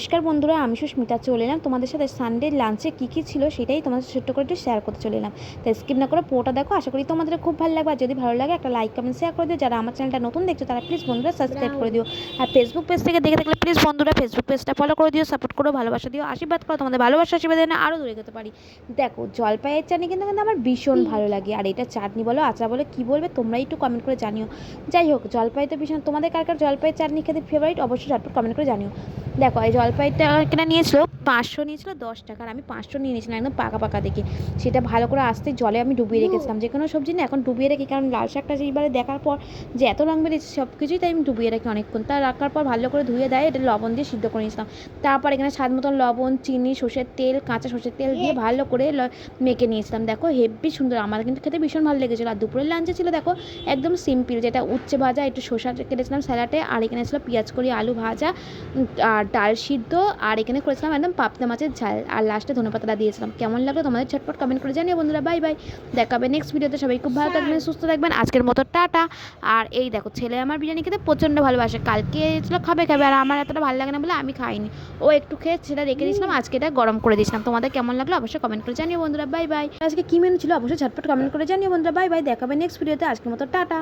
নমস্কার বন্ধুরা, আমি সুস্মিতা চলে এলাম তোমাদের সাথে সানডে লাঞ্চে কী ছিল সেটাই তোমাদের ছোট্ট করে একটু শেয়ার করতে চলে এলাম। তাই স্কিপ না করে পুরোটা দেখো, আশা করি তোমাদের খুব ভালো লাগবে। আর যদি ভালো লাগে একটা লাইক কমেন্ট শেয়ার করে দিও। যারা আমার চ্যানেলটা নতুন দেখছো তারা প্লিজ বন্ধুরা সাবস্ক্রাইব করে দিও। আর ফেসবুক পেজ থেকে দেখে থাকলে প্লিজ বন্ধুরা ফেসবুক পেজটা ফলো করে দিও, সাপোর্ট করো, ভালোবাসা দিও, আশীর্বাদ করো। তোমাদের ভালোবাসা আশীর্বাদ না আরও দূরে যেতে পারি। দেখো, জলপাইয়ের চাটনি কিন্তু আমার ভীষণ ভালো লাগে। আর এটা চাটনি বলো আচার বলো কী বলবে তোমরা একটু কমেন্ট করে জানিও। যাই হোক, জলপাই তো ভীষণ, তোমাদের কার কার জলপাইয়ের চাটনি খেতে ফেভারিট অবশ্যই ঝটপট কমেন্ট করে জানিও। দেখো, এই জলপাইটা কিনা নিয়েছিল 500, নিয়েছিল 10 টাকা, আর আমি 500 নিয়ে নিয়েছিলাম একদম পাকা পাকা দেখে। সেটা ভালো করে আস্তে জলে আমি ডুবিয়ে রেখেছিলাম। যে কোনো সবজি না এখন ডুবিয়ে রাখি, কারণ লাল শাকটা সেইবারে দেখার পর যে এত রঙ বেরিয়েছে সব কিছুই, তাই আমি ডুবিয়ে রাখি অনেকক্ষণ। তা রাখার পর ভালো করে ধুয়ে দেয়, এটা লবণ দিয়ে সিদ্ধ করে নিয়েছিলাম। তারপর এখানে স্বাদ মতন লবণ, চিনি, সর্ষের তেল, কাঁচা সর্ষের তেল দিয়ে ভালো করে মেখে নিয়েছিলাম। দেখো হেব্বি সুন্দর, আমার কিন্তু খেতে ভীষণ ভালো লেগেছিলো। আর দুপুরের লাঞ্চে ছিল দেখো একদম সিম্পল, যেটা উচ্ছে ভাজা, একটু শসা কেটেছিলাম স্যালাডে, আর এখানে ছিল পেঁয়াজ করি, আলু ভাজা, আর ডাল সিদ্ধ, আর এখানে করেছিলাম একদম পাবদা মাছের ঝাল, আর লাস্টে ধনেপাতাটা দিয়েছিলাম। কেমন লাগলো তোমাদের ঝটপট কমেন্ট করে জানিও বন্ধুরা। বাই বাই, দেখাবে নেক্সট ভিডিওতে। সবাই খুব ভালো থাকবেন, সুস্থ থাকবেন। আজকের মতো টাটা। আর এই দেখো, ছেলে আমার বিরিয়ানি খেতে প্রচণ্ড ভালোবাসে, কালকে ছিল খাবে, আর আমার এতটা ভালো লাগে না বলে আমি খাইনি। ও একটু খেয়ে সেটা রেখে দিয়েছিলাম, আজকে এটা গরম করে দিয়েছিলাম। তোমাদের কেমন লাগলো অবশ্যই কমেন্ট করে জানিও বন্ধুরা। Bye bye. আজকে কী মেনু ছিল অবশ্যই ঝটপট কমেন্ট করে জানিও বন্ধুরা। বাই বাই, দেখাবে নেক্সট ভিডিওতে। আজকের মতো টাটা।